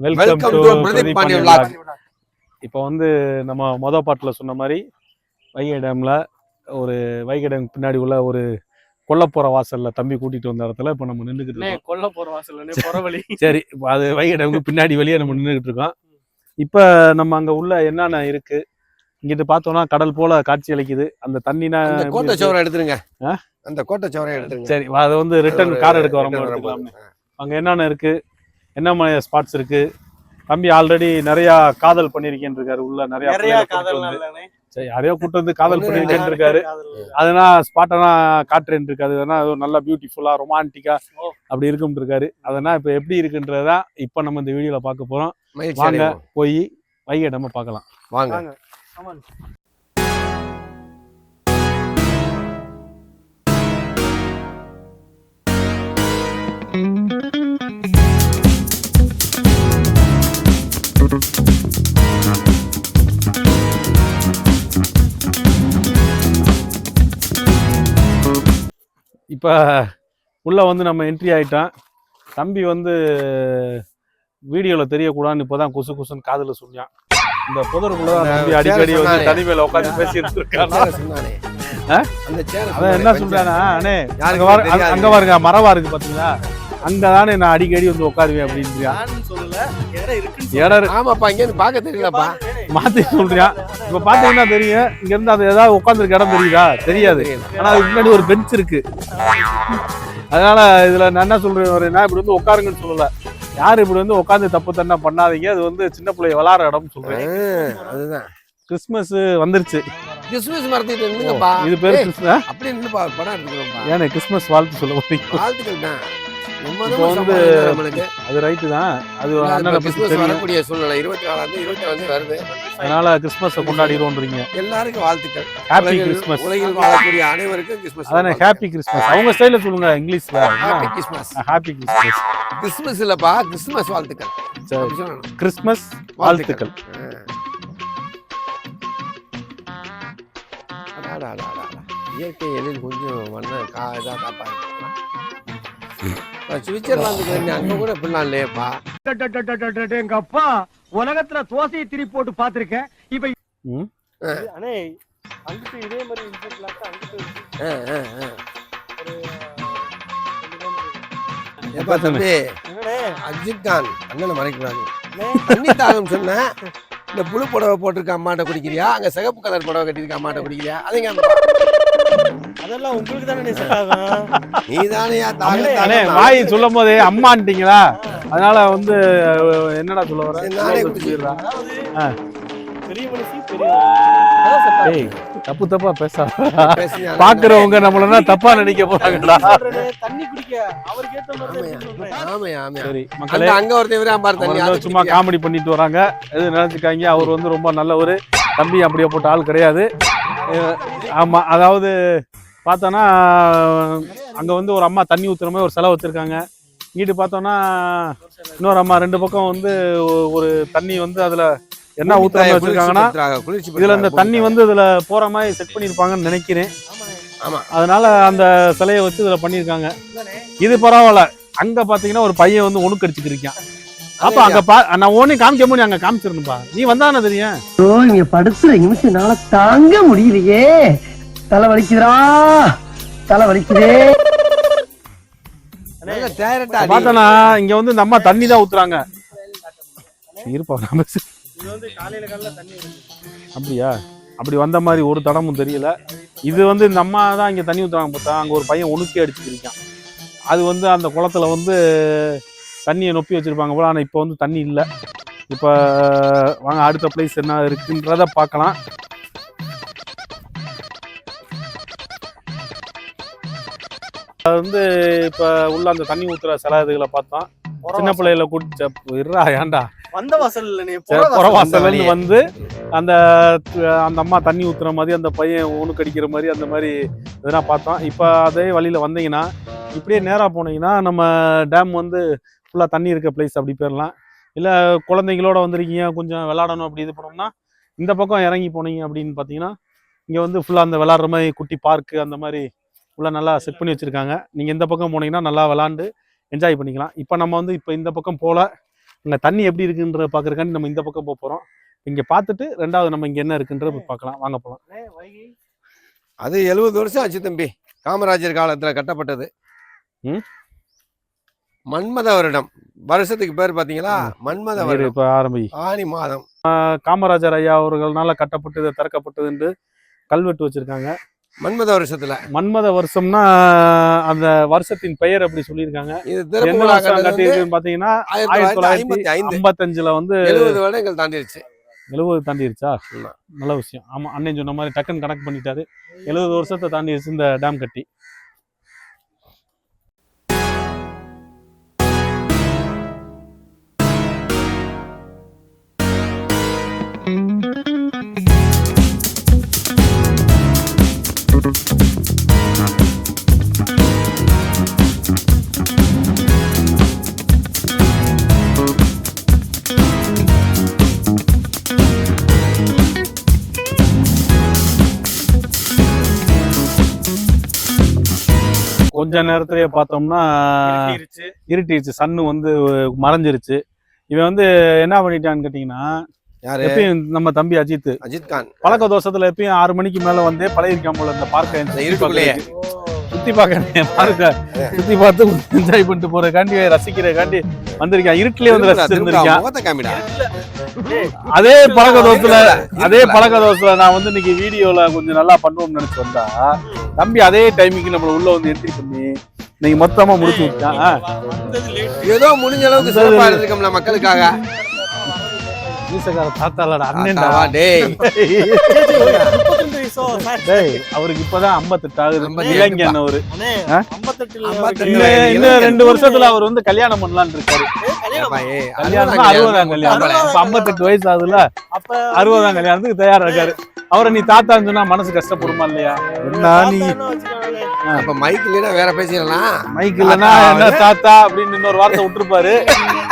Welcome to Pradeep Pandian vlog. இப்போ வந்து நம்ம பாட்டில் சொன்ன மாதிரி வைகை டேமில் வைகை டேம் பின்னாடி உள்ள ஒரு கொல்லப்புற வாசலில் தம்பி கூட்டிகிட்டு வந்த இடத்துல இப்போ நம்ம நின்றுக்கிட்டு இருக்கோம். கொல்லப்புற வாசல் சரி, அது வைகை டேமுக்கு பின்னாடி வெளியே நம்ம நின்றுக்கிட்டு இருக்கோம். இப்போ நம்ம அங்கே உள்ள என்னென்ன இருக்குது இங்கிட்டு பார்த்தோம்னா கடல் போல காட்சி அளிக்குது. அந்த தண்ணினா கோட்டை சவரம் எடுத்துருங்க, அந்த கோட்டை சவரம் எடுத்துருங்க. சரி, அதை வந்து ரிட்டர்ன் கார் எடுக்க வரும்போது எடுத்துக்கலாம்னு. அங்கே என்னென்ன இருக்குது, என்ன மாதிரி ஸ்பாட்ஸ் இருக்குது. தம்பி ஆல்ரெடி நிறைய காதல் பண்ணிருக்கேன் இருக்காரு, உள்ள நிறைய சரி யாரையோ கூட்டு வந்து காதல் பண்ணிருக்கேன் இருக்காரு. அதெல்லாம் ஸ்பாட்டெல்லாம் காட்டுறேன் இருக்காரு. அதெல்லாம் நல்லா பியூட்டிஃபுல்லா ரொமான்டிக்கா அப்படி இருக்கும் இருக்காரு. அதெல்லாம் இப்ப எப்படி இருக்குன்றதான் இப்ப நம்ம இந்த வீடியோல பார்க்க போறோம். வாங்க போய் வைகை டேமை பார்க்கலாம். வாங்க. இப்போ உள்ளே வந்து நம்ம என்ட்ரி ஆகிட்டோம். தம்பி வந்து வீடியோவில் தெரியக்கூடாதுன்னு இப்போ தான் குசு குசுன்னு காதில் சொன்னான். இந்த புதருக்குள்ள தான் தம்பி அடிக்கடி வந்து தனிமையில் உட்காந்து பேசிட்டு இருக்காங்க. அதான் என்ன சொல்றானா, அண்ணே அங்கே பாருங்க மரவா இருக்கு பார்த்தீங்களா, அங்கே தானே நான் அடிக்கடி வந்து உட்காருவேன் அப்படின்னு ஆமாப்பா, இங்க இருந்து பார்க்க தெரியலப்பா, மாத்தி சொல்றியான். இப்ப பாத்தீங்கன்னா தெரியும், இங்க இருந்து அது ஏதாவது உட்காந்துருக்க இடம் தெரியுதா? தெரியாது. ஆனா அதுக்கு முன்னாடி ஒரு பெஞ்ச் இருக்கு. அதனால இதுல நான் என்ன சொல்றேன், இப்படி வந்து உட்காருங்கன்னு சொல்லல. யாரு இப்படி வந்து உட்காந்து தப்பு தண்டா பண்ணாதீங்க. அது வந்து சின்ன பிள்ளைய விளாடுற இடம் சொல்றேன். அதுதான் கிறிஸ்துமஸ் வந்துருச்சு. கிறிஸ்துமஸ் மரத்திட்டு நின்னுங்கப்பா. இது பேரு கிறிஸ்துமஸ். அப்படியே நின்னுப்பா, படம் எடுத்துக்கோப்பா. ஏன்னா கிறிஸ்துமஸ் வாழ்த்து சொல்ல போறீங்க. வாழ்த்துக்கள் தான். அது ரைட்டு தான். அது வரக்கூடிய சூழ்நிலை 24 வருது. அதனால கிறிஸ்துமஸ் கொண்டாடிடுவோன்றீங்க. எல்லாருக்கும் வாழ்த்துக்கள். Happy Christmas. உலகில் வாழக்கூடிய அனைவருக்கும் கிறிஸ்துமஸ். அதானே ஹாப்பி கிறிஸ்துமஸ். அவங்க ஸ்டைல்ல சொல்லுங்க இங்கிலீஷ்ல. Happy Christmas. Happy Christmas. Christmas இல்லப்பா, கிறிஸ்துமஸ் வாழ்த்துக்கள். சரி, கிறிஸ்துமஸ் வாழ்த்துக்கள். இயற்கை எழில் கொஞ்சம் வண்ண இதாக காப்பாங்க. சுவிட்சர்லாந்துக்கு அங்க கூட இப்படிலாம் இல்லையப்பா. எங்க அப்பா உலகத்துல தோசையை திருப்பி போட்டு பாத்திருக்கேன். இப்ப அண்ணே அங்கிட்டு இதே மாதிரி தம்பி அஜித் கான் அண்ணனை மறைக்கூடாது. தண்ணி தாகம் சொன்ன இந்த புழு புடவை போட்டிருக்க அம்மாட்ட குடிக்கிறியா, அங்க சிகப்பு கலர் புடவை கட்டிருக்க அம்மாட்ட குடிக்கிறியா? அதுங்க அதெல்லாம் உங்களுக்கு தானே. நீ தானேயா வாய் சொல்லும் போதே அம்மான்ட்டீங்களா, அதனால வந்து என்னடா சொல்ல வர, நானே குடிச்சிடுறா. பெரிய மனுஷி தப்பு தப்பா பேச பாக்குறவங்க நம்மள தப்பா நினைக்க போறாங்கடா. தண்ணி குடிக்க அவருக்கு ஏத்த மாதிரி. சரி மக்களே, அங்க ஒருத்தர் சும்மா காமெடி பண்ணிட்டு வராங்க. எது நினைச்சுக்காங்க, அவர் வந்து ரொம்ப நல்லவரு. தம்பி அப்படியே போட்ட ஆள் கிடையாது. ஆமா, அதாவது பார்த்தோன்னா அங்க வந்து ஒரு அம்மா தண்ணி ஊத்துற மாதிரி ஒரு செலவு வச்சிருக்காங்க. இங்கிட்டு பார்த்தோன்னா இன்னொரு அம்மா ரெண்டு பக்கம் வந்து ஒரு தண்ணி வந்து அதுல என்ன ஊத்துற மாதிரி வச்சிருக்காங்கன்னா, இதுல இந்த தண்ணி வந்து இதுல போற மாதிரி செட் பண்ணிருப்பாங்கன்னு நினைக்கிறேன். அதனால அந்த சிலையை வச்சு இதுல பண்ணிருக்காங்க. இது பரவாயில்ல. அங்க பாத்தீங்கன்னா ஒரு பையன் வந்து ஒணுக்கடிச்சுக்கிருக்கான். அப்ப அங்க நான் ஒண்ணு காமிக்க முடியும், அங்க காமிச்சிருந்தப்பா. நீ வந்தானே தெரியும். நீங்க படுத்துற நிமிஷம்னால தாங்க முடியலையே, தலை வலிக்குதுடா, தலை வலிக்குதே. பார்த்தனா இங்க வந்து இந்த அம்மா தண்ணி தான் ஊத்துறாங்க. இருப்பா, அப்படியா? அப்படி வந்த மாதிரி ஒரு தடமும் தெரியல. இது வந்து இந்த அம்மா தான் இங்க தண்ணி ஊத்துறாங்க. பார்த்தா அங்க ஒரு பையன் ஒணுக்கி அடிச்சுக்கிருக்கான். அது வந்து அந்த குளத்துல வந்து தண்ணியை நொப்பி வச்சிருப்பாங்க போல. ஆனா இப்ப வந்து தண்ணி இல்லை. இப்ப வாங்க அடுத்த பிளேஸ் என்ன இருக்குன்றத பார்க்கலாம். அது வந்து இப்ப உள்ள அந்த தண்ணி ஊத்துற சில இதுகளை பார்த்தோம். சின்ன பிள்ளையில கூட்டிச்சா ஏன்டா வந்த வாசல் புற வாசல் வந்து அந்த அம்மா தண்ணி ஊத்துற மாதிரி, அந்த பையன் ஊனுக்கடிக்கிற மாதிரி, அந்த மாதிரி இதெல்லாம் பார்த்தோம். இப்போ அதே வழியில வந்தீங்கன்னா, இப்படியே நேராக போனீங்கன்னா நம்ம டேம் வந்து ஃபுல்லாக தண்ணி இருக்க பிளேஸ் அப்படி போயிடலாம். இல்லை குழந்தைங்களோட வந்திருக்கீங்க, கொஞ்சம் விளாடணும் அப்படி இது பண்ணோம்னா இந்த பக்கம் இறங்கி போனீங்க அப்படின்னு பார்த்தீங்கன்னா, இங்கே வந்து ஃபுல்லாக அந்த விளாட்ற மாதிரி குட்டி பார்க்கு அந்த மாதிரி ஃபுல்லாக நல்லா செட் பண்ணி வச்சுருக்காங்க. நீங்கள் இந்த பக்கம் போனீங்கன்னா நல்லா விளாண்டு என்ஜாய் பண்ணிக்கலாம். இப்போ நம்ம வந்து இப்போ இந்த பக்கம் போல அங்கே தண்ணி எப்படி இருக்குன்ற பார்க்குறக்காண்டி நம்ம இந்த பக்கம் போக போகிறோம். இங்கே பார்த்துட்டு ரெண்டாவது நம்ம இங்கே என்ன இருக்குன்றத பார்க்கலாம். வாங்க போகலாம். அது 70 வருஷம் ஆச்சு தம்பி. காமராஜர் காலத்தில் கட்டப்பட்டது. மன்மத வருடம். வருஷத்துக்கு பேர் பார்த்தீங்களா? மன்மத வருடம். இப்போ ஆரம்பி ஆனி மாதம். காமராஜர் ஐயா அவர்களால கட்டப்பட்டது, திறக்கப்பட்டது என்று கல்வெட்டு வச்சிருக்காங்க. மன்மத வருஷத்துல. மன்மத வருஷம்னா அந்த வருஷத்தின் பெயர் அப்படி சொல்லியிருக்காங்க. இது என்ன வருஷம் கட்டியிருக்குன்னு பார்த்தீங்கன்னா 1955 வந்து 70 வருடங்கள் தாண்டிடுச்சு. 70 தாண்டிடுச்சா? நல்ல விஷயம். ஆமா, அண்ணன் சொன்ன மாதிரி டக்குன்னு கணக்கு பண்ணிட்டாரு. 70 வருஷத்தை தாண்டிடுச்சு இந்த டேம் கட்டி. கொஞ்ச நேரத்திலேயே பார்த்தோம்னா இருட்டிருச்சு, சன்னு வந்து மறைஞ்சிருச்சு. இவன் வந்து என்ன பண்ணிட்டான்னு கேட்டீங்கன்னா, எப்பயும் நம்ம தம்பி அஜித் கான் பழக்க தோஷத்துல எப்பயும் 6 மணிக்கு மேல வந்து பழகிருக்கான் போல இந்த பார்க்க சுத்தி பார்க்க சுத்தி பார்த்து என்ஜாய் பண்ணிட்டு போறதுக்காண்டி ரசிக்கிறதுக்காண்டி வந்திருக்கான். இருட்டிலே வந்து ரசிச்சிருந்திருக்கான். அதே பழக்க தோஷத்துல நான் வந்து இன்னைக்கு வீடியோல கொஞ்சம் நல்லா பண்ணுவோம்னு நினைச்சு வந்தா தம்பி அதே டைமிங்க்கு நம்மள உள்ள வந்து என்ட்ரி பண்ணி இன்னைக்கு மொத்தமா முடிச்சு விட்டான். ஏதோ முடிஞ்ச அளவுக்கு சிறப்பா இருந்திருக்கோம்ல மக்களுக்காக. தாத்தாலடா அண்ணன் அவருக்கு இப்பதான் 58 ஆகுது. இளைஞன் அவரு. இன்னும் 2 வருஷத்துல அவர் வந்து கல்யாணம் பண்ணலான்னு இருக்காரு. கல்யாணம் 60ஆம் கல்யாணம். 58 வயசு ஆகுதுல, 60ஆம் கல்யாணத்துக்கு தயாரா இருக்காரு. அவரை நீ தாத்தான்னு சொன்னா மனசு கஷ்டப்படுமா இல்லையா? அப்ப மைக் இல்லைன்னா வேற பேசிடலாம். மைக் இல்லைன்னா என்ன தாத்தா அப்படின்னு இன்னொரு வார்த்தை விட்டுருப்பாரு.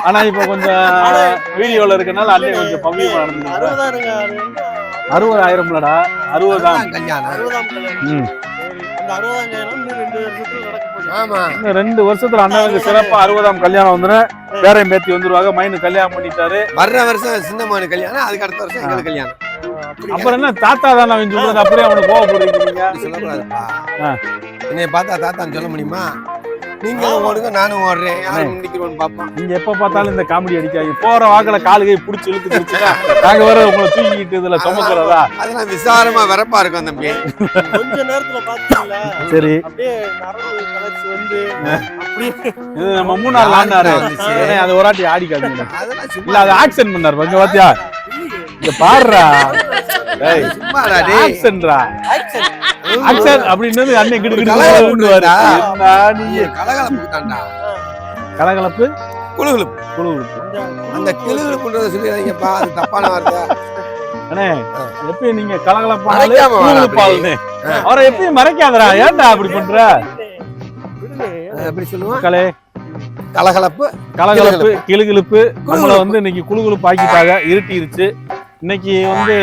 ஆனா இப்ப கொஞ்சம் வீடியோல இருக்கனால அண்ணன் கொஞ்சம் பவ்யமா நடந்துருக்கு. 60,000 60 கல்யாணம். ஆமா, இன்னும் 2 வருஷத்துல அண்ணனுக்கு சிறப்பா 60ஆம் கல்யாணம் வந்துடும். பேரையும் பேத்தி வந்துருவாங்க. மைனு கல்யாணம் பண்ணிட்டாரு. வர்ற வருஷம் சின்னமான கல்யாணம், அதுக்கு அடுத்த வருஷம் எங்களுக்கு கல்யாணம். அப்புறம் என்ன தாத்தா தான் அவன் சொல்றது? அப்படியே அவனை கோவப்படுறீங்க. சொல்லக்கூடாதுப்பா. என்னைய பார்த்தா தாத்தான்னு சொல்ல முடியுமா? நீங்க ஓடுங்க, நானும் ஓடுறேன். யாரும் முடிக்கிறோன்னு பாப்போம். நீங்க எப்ப பார்த்தாலும் இந்த காமெடி அடிக்காங்க. போற வாக்குல காலுகை புடிச்சு இழுத்துச்சுன்னா நாங்க வர உங்களை தூக்கிட்டு இதுல சுமக்கிறதா? அதெல்லாம் விசாரமா வரப்பா இருக்கும் தம்பி. கொஞ்ச நேரத்துல பாத்தீங்களா? சரி, அப்படியே நரம்பு கலர்ச்சி வந்து இது நம்ம 3 நாள் ஆனாரு. அது ஒரு ஆட்டி ஆடி காமிங்க. இல்ல அது ஆக்சன் பண்ணாரு. கொஞ்சம் பாத்தியா? இங்க பாருடா, டேய் சும்மாடா டேய், ஆக்சன்டா ஆக்சன் அப்படின்னு அண்ணன் கிடு கிடு கலகலப்புடா. நீ கலகலப்பு தான்டா. கலகலப்பு குளுகுளுப்பு. குளுகுளுப்பு. அந்த கிளுகுளுப்புன்றத சொல்லிடாதீங்கப்பா, அது தப்பான வார்த்தை. அண்ணே எப்பயும் நீங்க கலகலப்பானே அவரை எப்பயும் மறைக்காதடா. ஏன்டா அப்படி பண்ற? எப்படி சொல்லுவோம்? கலே கலகலப்பு, கலகலப்பு, கிளுகிளுப்பு. நம்மள வந்து இன்னைக்கு குளுகுளுப்பு ஆக்கிட்டாங்க. இருட்டிருச்சு. இன்னைக்கு வந்து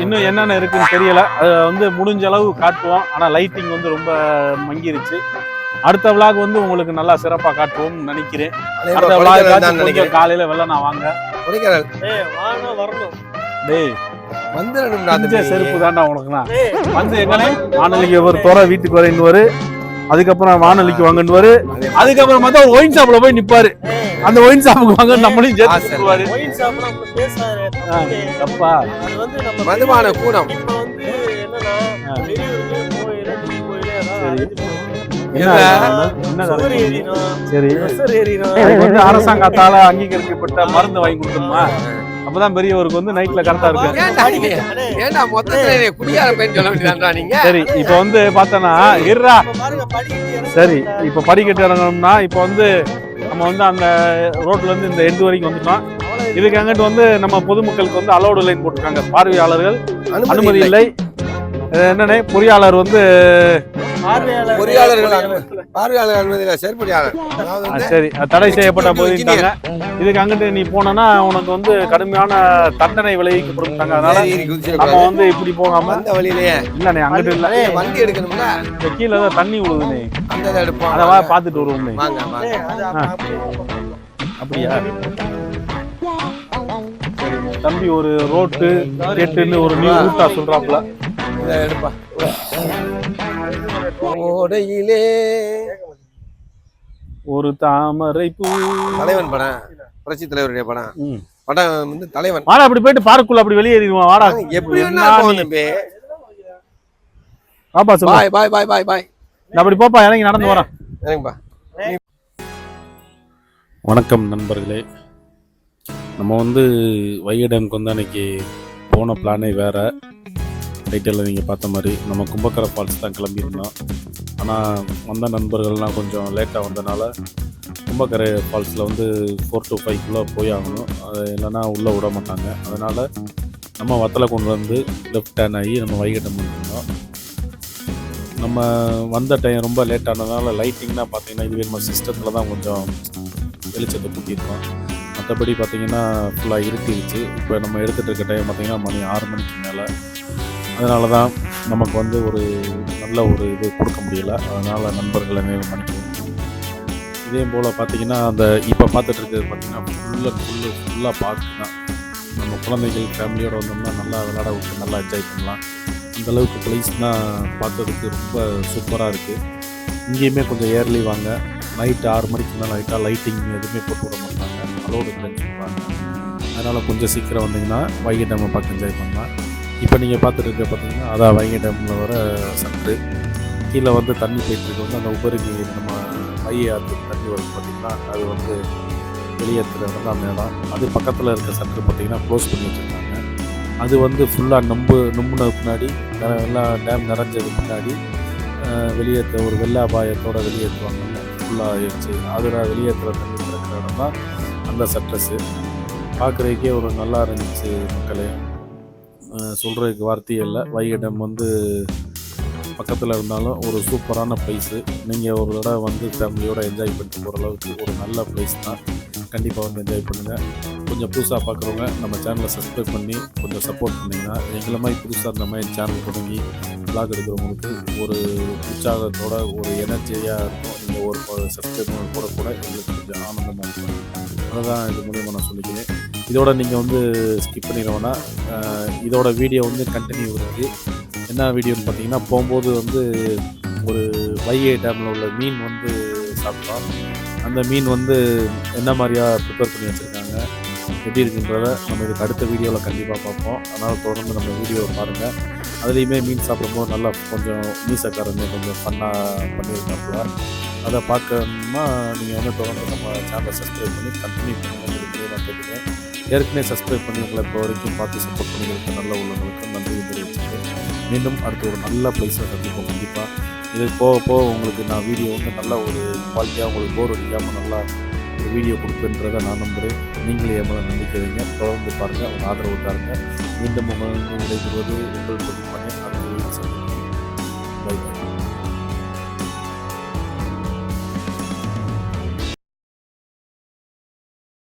இன்னும் என்னென்ன இருக்குன்னு தெரியல. அது வந்து முடிஞ்ச அளவு காட்டுவோம். ஆனா லைட்டிங் வந்து ரொம்ப மங்கிருச்சு. அடுத்த விளாக் வந்து உங்களுக்கு நல்லா சிறப்பா காட்டுவோம்னு நினைக்கிறேன். அடுத்த விளாக் காலையில வெள்ளனா வாங்க. டேய் வந்து செருப்பு தாண்டா உனக்குனா வந்து எங்கனே வானொலிக்கு ஒரு தோற வீட்டுக்கு வர இன்னுவாரு. அதுக்கப்புறம் வானொலிக்கு வாங்கன்னு. அதுக்கப்புறம் பார்த்தா ஒரு ஒயின் ஷாப்ல போய் நிப்பாரு. அந்த ஒயின் ஷாப்புக்கு வாங்க நம்மளையும் சேர்த்து சொல்லுவாரு. தப்பா மதுபான கூடம். சரி, அரசாங்கத்தால அங்கீகரிக்கப்பட்ட மருந்து வாங்கி கொடுக்கணுமா? அப்பதான் பெரியவருக்கு வந்து நைட்ல கரெக்டா இருக்கு. சரி, இப்ப வந்து பார்த்தோன்னா இருறா. சரி, இப்ப படிக்கட்டு இறங்கணும்னா இப்ப வந்து நம்ம வந்து அந்த ரோட்ல இருந்து இந்த எண்டு வரைக்கும் வந்துட்டோம். இதுக்கு அங்கிட்டு வந்து நம்ம பொதுமக்களுக்கு வந்து அலோடு லைன் போட்டிருக்காங்க. பார்வையாளர்கள் அனுமதி இல்லை. என்னன்னே பொறியாளர் வந்து பார்வையாளர் அனுமதியில செயற்பொறியாளர். சரி, தடை செய்யப்பட்ட போயிருக்காங்க. இதுக்கு அங்கிட்டு நீ போனா உனக்கு வந்து கடுமையான தண்டனை விளைவிக்கப்பட்டிருக்காங்க. அதனால நம்ம வந்து இப்படி போகாம அந்த வழியிலேயே இல்லண்ணே அங்கிட்டு இல்ல வண்டி எடுக்கணும்ல. கீழே தண்ணி விழுதுனே, அந்த எடுப்போம். அதை பாத்துட்டு வருவோம். அப்படியா? சரி, தம்பி ஒரு ரோட்டு கேட்டுன்னு ஒரு நியூ ரூட்டா சொல்றாப்ல. இதை எடுப்பா. ஓடையிலே ஒரு தாமரை பூ. தலைவன் படம், புரட்சி தலைவருடைய படம். படம் வந்து தலைவன். வாடா அப்படி போயிட்டு பார்க்குள்ள அப்படி வெளியேறிடுவான். வாடா எப்படி வேணா போவோம் தம்பி. பாப்பா சொல்லு. பாய் பாய் பாய் பாய் பாய். அப்படி போப்பா, இறங்கி நடந்து வரேன். சரிங்கப்பா. வணக்கம் நண்பர்களே. நம்ம வந்து வைகை டேமுக்கு வந்து அன்றைக்கி போன பிளானே வேறு. டைட்டிலில் நீங்கள் பார்த்த மாதிரி நம்ம கும்பக்கரை ஃபால்ஸ் தான் கிளம்பியிருந்தோம். ஆனால் வந்த நண்பர்கள்லாம் கொஞ்சம் லேட்டாக வந்தனால கும்பக்கரை ஃபால்ஸில் வந்து 4 to 5 போய் ஆகணும். அது இல்லைன்னா உள்ளே விட மாட்டாங்க. அதனால் நம்ம வத்தலை கொண்டு வந்து லெஃப்ட் டேர்ன் ஆகி நம்ம வைகை டேம் வந்துருந்தோம். நம்ம வந்த டைம் ரொம்ப லேட்டானதுனால லைட்டிங்னா பார்த்தீங்கன்னா இதுவே நம்ம சிஸ்டத்தில் தான் கொஞ்சம் வெளிச்சத்தை கூட்டியிருக்கோம். மற்றபடி பார்த்திங்கன்னா ஃபுல்லாக இருட்டிடுச்சு. இப்போ நம்ம எடுத்துகிட்டு இருக்க டைம் பார்த்திங்கன்னா மணி 6 மணிக்கு மேலே. அதனால தான் நமக்கு வந்து ஒரு நல்ல ஒரு இது கொடுக்க முடியலை. அதனால் நண்பர்களை நேரம் மணிக்கு இதே போல் பார்த்திங்கன்னா அந்த இப்போ பார்த்துட்டு இருக்கிறது பார்த்திங்கன்னா ஃபுல்லாக பார்க்கு தான். நம்ம குழந்தைகள் ஃபேமிலியோடு வந்தோம்னா நல்லா விளையாட விட்டு நல்லா என்ஜாய் பண்ணலாம். அந்தளவுக்கு பிளேஸ்னால் பார்த்ததுக்கு ரொம்ப சூப்பராக இருக்குது. இங்கேயுமே கொஞ்சம் ஏர்லி வாங்க. நைட்டு 6 மணிக்கு மேலே லைட்டாக லைட்டிங் எதுவுமே போட்டு விட மாட்டாங்க, அலோடு இல்லைன்னு சொல்கிறாங்க. அதனால் கொஞ்சம் சீக்கிரம் வந்தீங்கன்னா வைகை டேமை பார்த்து என்ஜாய் பண்ணலாம். இப்போ நீங்கள் பார்த்துட்டு இருக்க பார்த்தீங்கன்னா அதான் வைகை டேமில் வர சற்று கீழே வந்து தண்ணி போயிட்டுருக்கு. வந்து அந்த உபரிக்கு நம்ம வைகை ஆற்றுக்கு தண்ணி வருது பார்த்திங்கன்னா அது வந்து வெளியேற்றுற இடம் அந்த இடம். அது பக்கத்தில் இருக்க சற்று பார்த்திங்கன்னா க்ளோஸ் பண்ணி வச்சுருக்காங்க. அது வந்து ஃபுல்லாக நம்புனதுக்கு முன்னாடி எல்லாம் டேம் நிறைஞ்சதுக்கு முன்னாடி வெளியேற்ற ஒரு வெள்ள அபாயத்தோடு வெளியேற்றுவாங்க. ஃபுல்லாக ஆயிடுச்சு. அதில் வெளியேற்றுற தண்ணி இருக்கிற இடம் தான் அந்த சட்ரஸு. பார்க்குறதுக்கே ஒரு நல்லா இருந்துச்சு மக்களே. சொல்கிறதுக்கு வார்த்தையே இல்லை. வைகை டேம் வந்து பக்கத்தில் இருந்தாலும் ஒரு சூப்பரான ப்ளேஸு. நீங்கள் ஒரு தடவை வந்து ஃபேமிலியோடு என்ஜாய் பண்ணிட்டு போகிற அளவுக்கு ஒரு நல்ல ப்ளேஸ் தான். கண்டிப்பாக வந்து என்ஜாய் பண்ணுங்கள். கொஞ்சம் புதுசாக பார்க்குறவங்க நம்ம சேனலை சப்ஸ்கிரைப் பண்ணி கொஞ்சம் சப்போர்ட் பண்ணிங்கன்னா எங்களை மாதிரி புதுசாக இந்த மாதிரி சேனல் தொடங்கி விளாக் எடுக்கிறவங்களுக்கு ஒரு உற்சாகத்தோட ஒரு எனர்ஜியாக இருக்கும். நீங்கள் ஒரு சப்ஸ்கிரைப் கூட எங்களுக்கு கொஞ்சம் ஆனந்தமாக இருக்கும். அதுதான் இது மூலியமாக நான் சொல்லிக்கிறேன். இதோட நீங்கள் வந்து ஸ்கிப் பண்ணிடுவோன்னா இதோட வீடியோ வந்து கண்டினியூ இருக்குது. என்ன வீடியோன்னு பார்த்தீங்கன்னா போகும்போது வந்து ஒரு வைகை டேமில் உள்ள மீன் வந்து சாப்பிட்டோம். அந்த மீன் வந்து என்ன மாதிரியா ப்ரிப்பேர் பண்ணி வச்சுருக்காங்க, எப்படி இருக்குன்றத நம்ம இதுக்கு அடுத்த வீடியோவில் கண்டிப்பாக பார்ப்போம். அதனால் தொடர்ந்து நம்ம வீடியோவை பாருங்கள். அதுலேயுமே மீன் சாப்பிடும்போது நல்லா கொஞ்சம் மீசக்காரங்க கொஞ்சம் ஃபன்னாக பண்ணியிருக்காப்புல. அதை பார்க்கணும்னா நீங்கள் வந்து தொடர்ந்து நம்ம சேனலை சப்ஸ்கிரைப் பண்ணி கண்டினியூ பண்ணுங்க நான் கேட்டுக்கிறேன். ஏற்கனவே சப்ஸ்கிரைப் பண்ணி உங்களை இப்போ வரைக்கும் பார்த்து சப்போர்ட் பண்ணிக்கிறதுக்கு நல்ல உள்ளவங்களுக்கு நன்றி தெரிவிச்சுக்கிறேன். மீண்டும் அடுத்து ஒரு நல்ல பிளேஸை சந்திப்போம் கண்டிப்பாக. இது போக உங்களுக்கு நான் வீடியோ வந்து நல்ல ஒரு குவாலிட்டியாக உங்களுக்கு போர் அடிக்காமல் நல்லா ஒரு வீடியோ கொடுப்பேன்றதை நான் நம்புகிறேன். நீங்களே என் மேலே நம்பிக்கை வைங்க. தொடர்ந்து பாருங்கள், உங்கள் ஆதரவு தாருங்க. மீண்டும் உங்கள் விடைபெறுவது உங்கள் பதிவு பண்ணேன்.